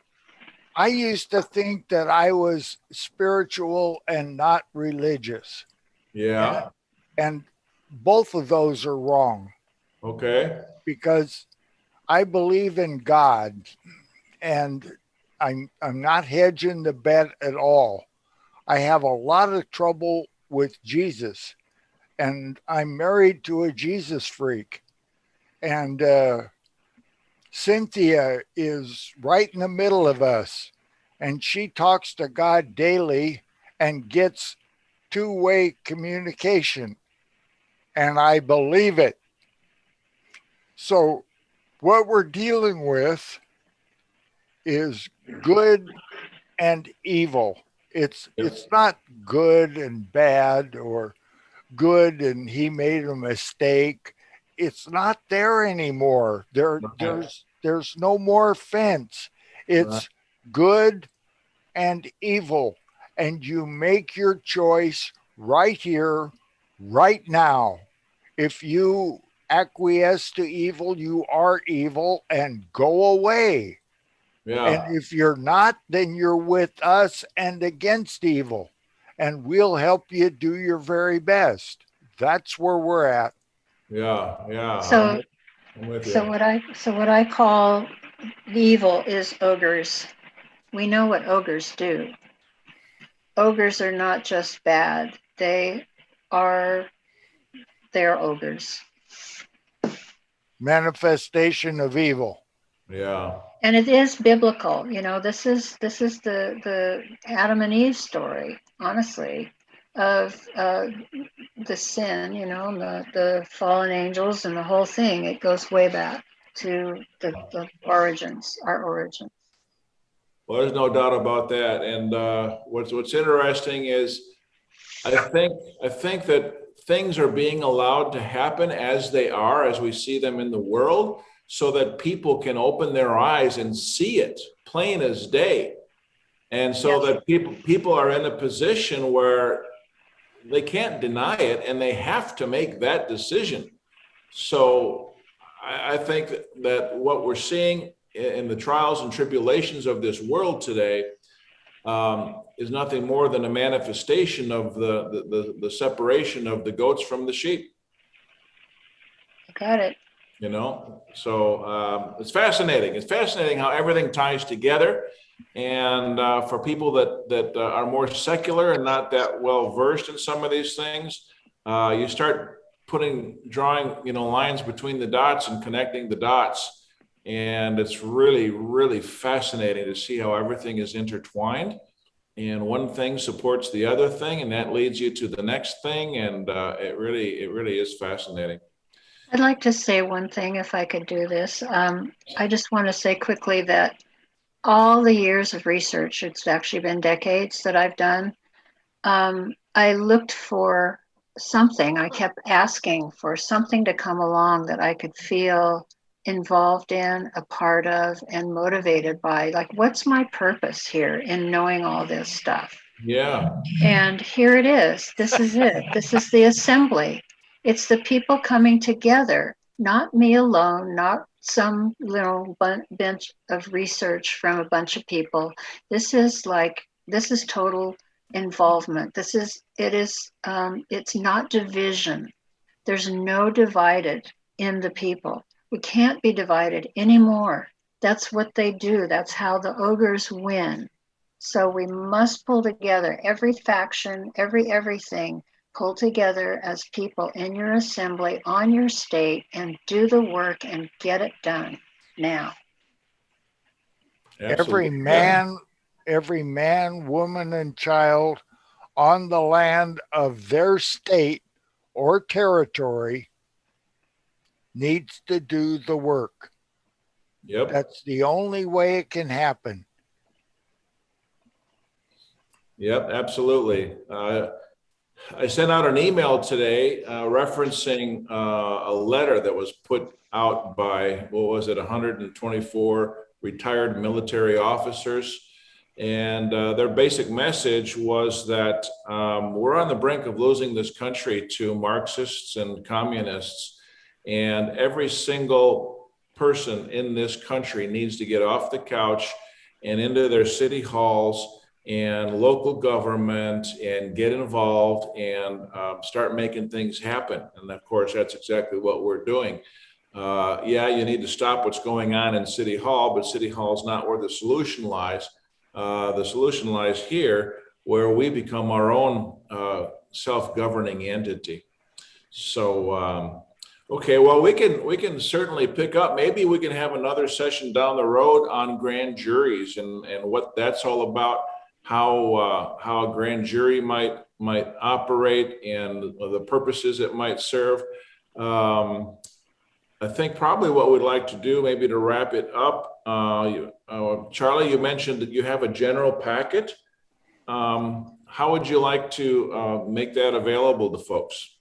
I used to think that I was spiritual and not religious. Yeah. And both of those are wrong. Okay. Because I believe in God, and I'm not hedging the bet at all. I have a lot of trouble with Jesus, and I'm married to a Jesus freak. And Cynthia is right in the middle of us, and she talks to God daily and gets two-way communication, and I believe it. So what we're dealing with is good and evil. It's not good and bad or good and he made a mistake. It's not there anymore. There's no more fence. It's good and evil. And you make your choice right here, right now. If you acquiesce to evil, you are evil, and go away. Yeah. And if you're not, then you're with us and against evil, and we'll help you do your very best. That's where we're at. Yeah. Yeah. So, I'm with you. so what I call evil is ogres. We know what ogres do. Ogres are not just bad. They're ogres. Manifestation of evil. Yeah. And it is biblical. This is the Adam and Eve story, honestly, of the sin, the fallen angels and the whole thing. It goes way back to the origins, our origins. Well, there's no doubt about that. And what's interesting is I think that things are being allowed to happen as they are, as we see them in the world, so that people can open their eyes and see it plain as day. And so that people are in a position where they can't deny it and they have to make that decision. So I think that what we're seeing in the trials and tribulations of this world today is nothing more than a manifestation of the separation of the goats from the sheep. Got it. So it's fascinating. It's fascinating how everything ties together. And for people that are more secular and not that well versed in some of these things, you start drawing, lines between the dots and connecting the dots. And it's really, really fascinating to see how everything is intertwined. And one thing supports the other thing, and that leads you to the next thing. And it really is fascinating. I'd like to say one thing if I could do this. I just want to say quickly that all the years of research, it's actually been decades that I've done, I looked for something. I kept asking for something to come along that I could feel involved in, a part of, and motivated by. Like, what's my purpose here in knowing all this stuff? Yeah. And here it is. This is it. This is the assembly. It's the people coming together, not me alone, not some little bench of research from a bunch of people. This is total involvement. It's not division. There's no divided in the people. We can't be divided anymore. That's what they do. That's how the ogres win. So we must pull together, every faction, everything, pull together as people in your assembly, on your state, and do the work and get it done now. Absolutely. Every man, woman, and child on the land of their state or territory needs to do the work. Yep. That's the only way it can happen. Yep, absolutely. I sent out an email today referencing a letter that was put out by, 124 retired military officers. And their basic message was that we're on the brink of losing this country to Marxists and communists. And every single person in this country needs to get off the couch and into their city halls and local government and get involved and start making things happen. And of course, that's exactly what we're doing. Yeah, you need to stop what's going on in City Hall, but City Hall is not where the solution lies. The solution lies here, where we become our own self-governing entity. So, okay, well, we can certainly pick up. Maybe we can have another session down the road on grand juries and what that's all about. How a grand jury might operate and the purposes it might serve. I think probably what we'd like to do, maybe to wrap it up, Charlie, you mentioned that you have a general packet. How would you like to make that available to folks?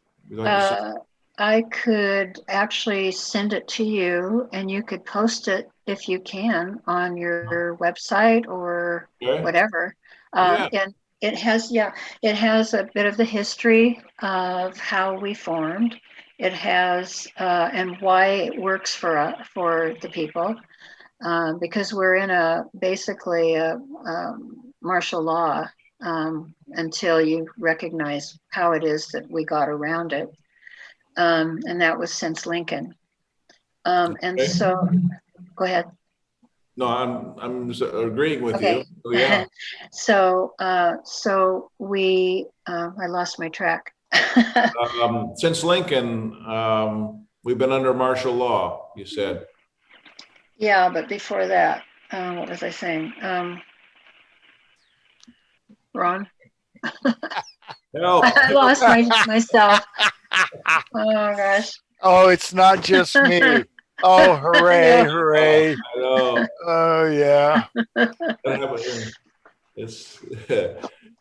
I could actually send it to you, and you could post it if you can on your website or whatever. Yeah. And it has a bit of the history of how we formed. It has and why it works for the people, because we're in basically a martial law until you recognize how it is that we got around it. And that was since Lincoln. And so, go ahead. No, I'm agreeing with Okay. you. Oh, yeah. So we, I lost my track. Since Lincoln, we've been under martial law, you said. Yeah, but before that, what was I saying? Ron? Help. I lost myself. Oh gosh. Oh, it's not just me. Oh, hooray, hooray. I know. Oh, yeah. It's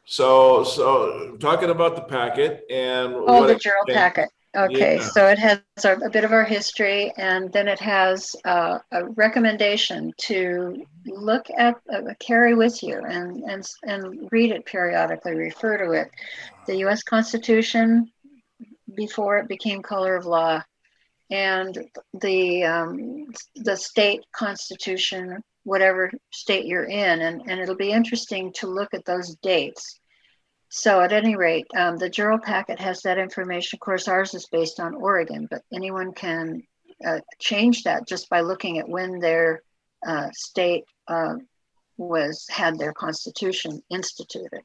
so talking about the packet and the Jural packet. Okay, Yeah. so it has a bit of our history, and then it has a recommendation to look at, carry with you, and read it periodically, refer to it. The U.S. Constitution before it became color of law, and the state constitution, whatever state you're in, and it'll be interesting to look at those dates. So at any rate, the Jural packet has that information. Of course, ours is based on Oregon, but anyone can change that just by looking at when their state had their constitution instituted.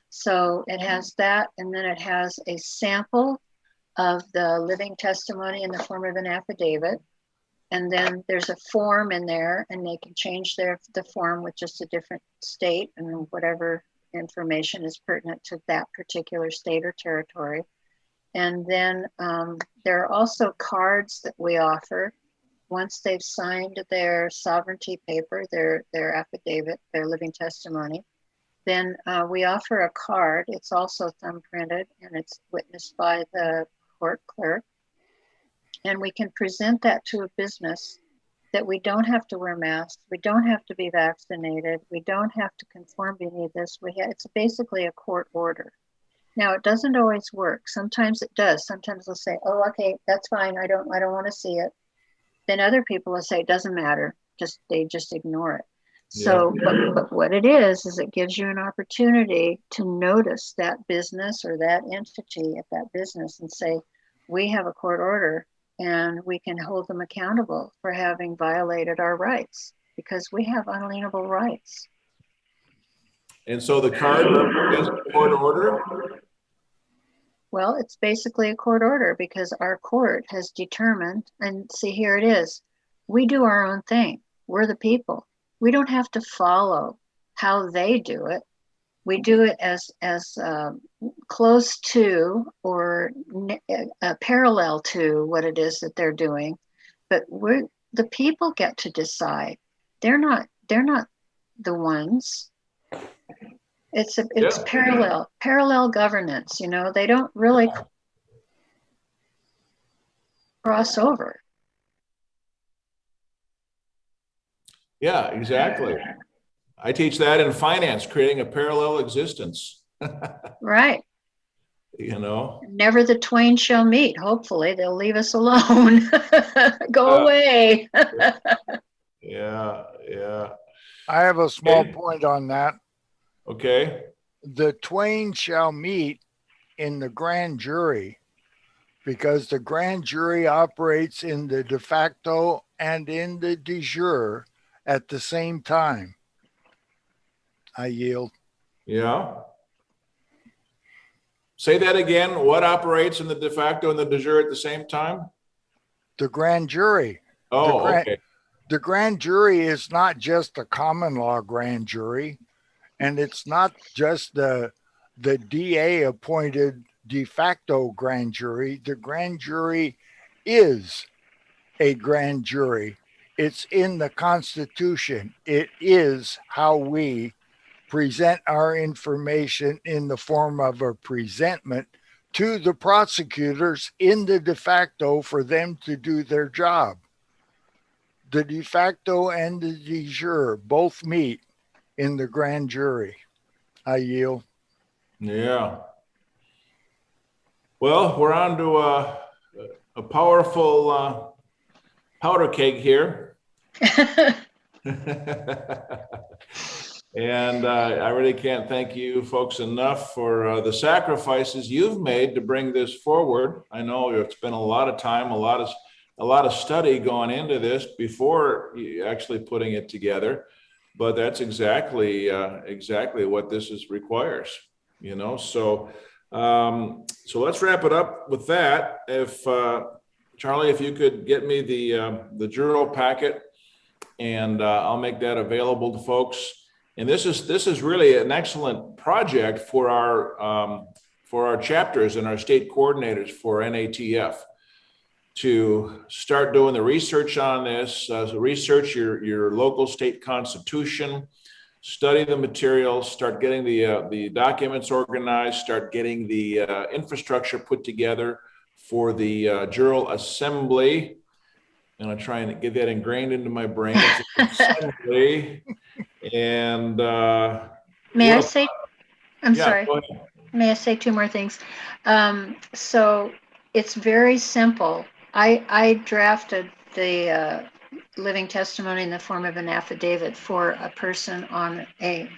So it has that, and then it has a sample of the living testimony in the form of an affidavit. And then there's a form in there, and they can change the form with just a different state and whatever information is pertinent to that particular state or territory. And then there are also cards that we offer once they've signed their sovereignty paper, their affidavit, their living testimony. Then we offer a card. It's also thumb printed, and it's witnessed by the court clerk. And we can present that to a business that we don't have to wear masks, we don't have to be vaccinated, we don't have to conform beneath this. It's basically a court order. Now, it doesn't always work. Sometimes it does. Sometimes they'll say, "Oh, okay, that's fine. I don't want to see it." Then other people will say, "It doesn't matter. They just ignore it." So, but what it is it gives you an opportunity to notice that business or that entity at that business and say, "We have a court order, and we can hold them accountable for having violated our rights because we have unalienable rights." And so the card represents a court order? Well, it's basically a court order because our court has determined, and see, here it is. We do our own thing. We're the people. We don't have to follow how they do it. We do it as close to or parallel to what it is that they're doing. But the people get to decide. They're not the ones. It's parallel governance. They don't really cross over. Yeah, exactly. I teach that in finance, creating a parallel existence. Right. Never the twain shall meet. Hopefully they'll leave us alone. Go away. Yeah. I have a small point on that. Okay. The twain shall meet in the grand jury because the grand jury operates in the de facto and in the de jure at the same time. I yield. Yeah. Say that again. What operates in the de facto and the de jure at the same time? The grand jury. Okay. The grand jury is not just a common law grand jury, and it's not just the DA appointed de facto grand jury. The grand jury is a grand jury. It's in the Constitution. It is how we present our information in the form of a presentment to the prosecutors in the de facto for them to do their job. The de facto and the de jure both meet in the grand jury. I yield. Yeah. Well, we're on to a powerful powder keg here. And I really can't thank you folks enough for the sacrifices you've made to bring this forward. I know it's been a lot of time, a lot of study going into this before actually putting it together. But that's exactly what this requires, So let's wrap it up with that. If Charlie, if you could get me the Jural packet, and I'll make that available to folks. And this is really an excellent project for our chapters and our state coordinators for NATF to start doing the research on this. So research your local state constitution, study the materials, start getting the documents organized, start getting the infrastructure put together for the Jural Assembly. And I'm trying to get that ingrained into my brain. It's assembly. And may I say, I'm yeah, sorry, may I say two more things? So it's very simple. I drafted the living testimony in the form of an affidavit for a person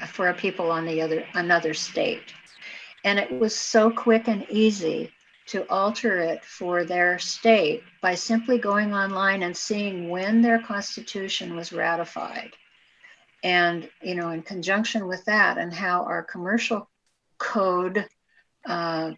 for a people on another state. And it was so quick and easy to alter it for their state by simply going online and seeing when their constitution was ratified. And, in conjunction with that and how our commercial code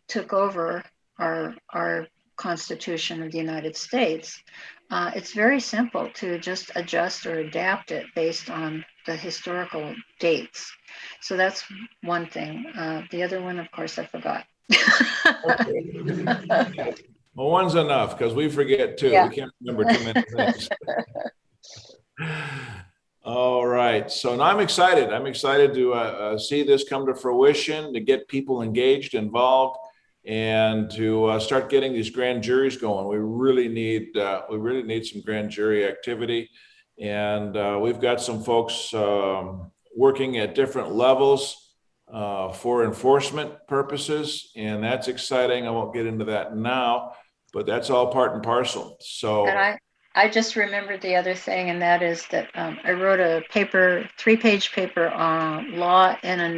took over our Constitution of the United States, it's very simple to just adjust or adapt it based on the historical dates. So that's one thing. The other one, of course, I forgot. Well, one's enough because we forget too. Yeah. We can't remember too many things. All right. So now I'm excited. I'm excited to see this come to fruition, to get people engaged, involved, and to start getting these grand juries going. We really need some grand jury activity, and we've got some folks working at different levels for enforcement purposes, and that's exciting. I won't get into that now, but that's all part and parcel. So. And I just remembered the other thing, and that is that I wrote a paper, 3-page paper on law in a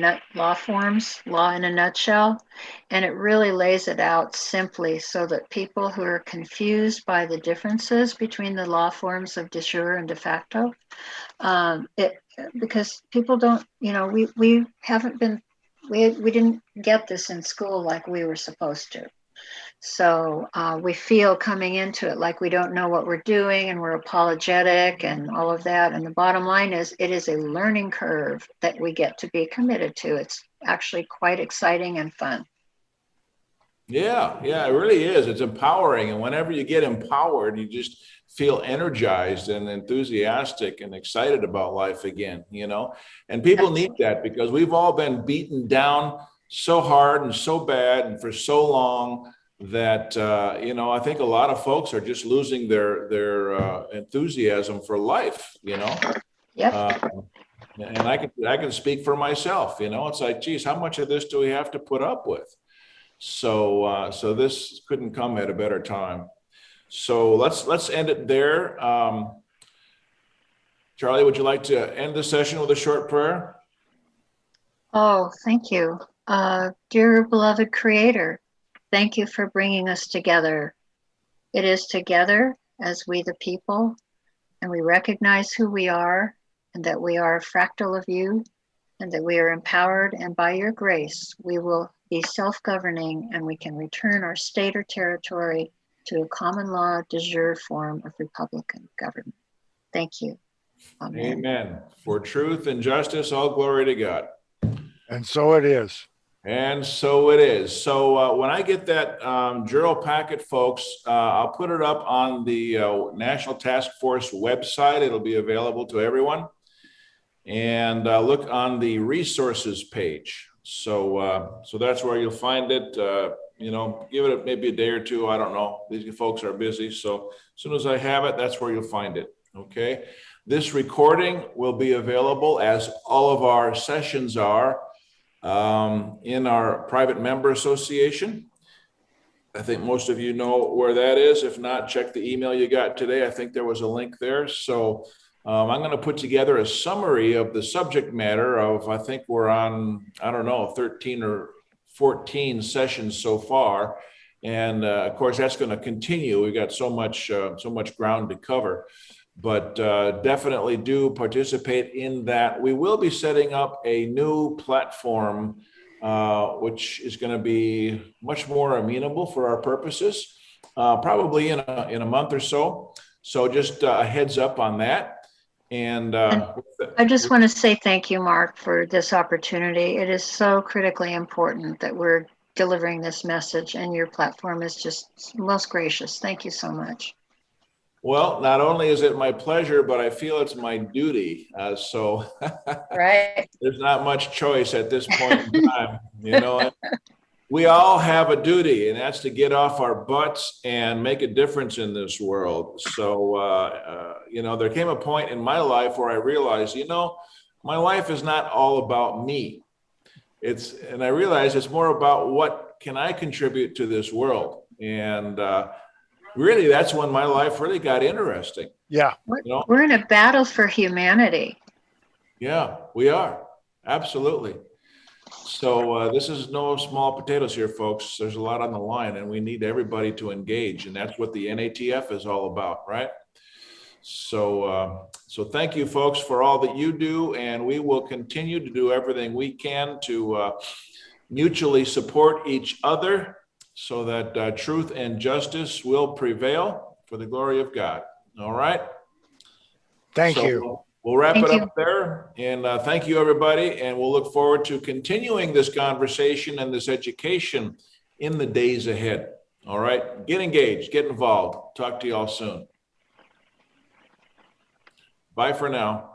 nutshell, and it really lays it out simply so that people who are confused by the differences between the law forms of de jure and de facto, because people don't, we didn't get this in school like we were supposed to. So we feel coming into it like we don't know what we're doing and we're apologetic and all of that. And the bottom line is it is a learning curve that we get to be committed to. It's actually quite exciting and fun. Yeah, it really is. It's empowering. And whenever you get empowered, you just feel energized and enthusiastic and excited about life again, and people need that because we've all been beaten down so hard and so bad and for so long that, I think a lot of folks are just losing their enthusiasm for life, Yep. And I can speak for myself, it's like, geez, how much of this do we have to put up with? So this couldn't come at a better time. So let's end it there. Charlie, would you like to end the session with a short prayer? Oh, thank you. Dear beloved Creator, thank you for bringing us together. It is together as we the people, and we recognize who we are and that we are a fractal of you and that we are empowered, and by your grace, we will be self-governing and we can return our state or territory to a common law de jure form of republican government. Thank you. Amen. Amen. For truth and justice, all glory to God. And so it is. And so it is. So when I get that Jural packet, folks, I'll put it up on the National Task Force website. It'll be available to everyone. And look on the resources page. So that's where you'll find it. Give it maybe a day or two. I don't know. These folks are busy. So as soon as I have it, that's where you'll find it. Okay. This recording will be available, as all of our sessions are, in our private member association. I think most of you know where that is. If not, check the email you got today. I think there was a link there. So I'm going to put together a summary of the subject matter of, I think we're on, 13 or 14 sessions so far. And of course, that's going to continue. We've got so much ground to cover. But definitely do participate in that. We will be setting up a new platform, which is going to be much more amenable for our purposes, probably in a month or so. So just a heads up on that. And I just want to say thank you, Mark, for this opportunity. It is so critically important that we're delivering this message, and your platform is just most gracious. Thank you so much. Well, not only is it my pleasure, but I feel it's my duty. So Right. There's not much choice at this point in time. We all have a duty, and that's to get off our butts and make a difference in this world. So, there came a point in my life where I realized, my life is not all about me. And I realized it's more about what can I contribute to this world. And really, that's when my life really got interesting. Yeah. We're in a battle for humanity. Yeah, we are. Absolutely. So this is no small potatoes here, folks. There's a lot on the line, and we need everybody to engage. And that's what the NATF is all about, right? So thank you, folks, for all that you do. And we will continue to do everything we can to mutually support each other so that truth and justice will prevail for the glory of God. All right? Thank So you. We'll wrap Thank it you. up there. And thank you, everybody. And we'll look forward to continuing this conversation and this education in the days ahead. All right? Get engaged. Get involved. Talk to you all soon. Bye for now.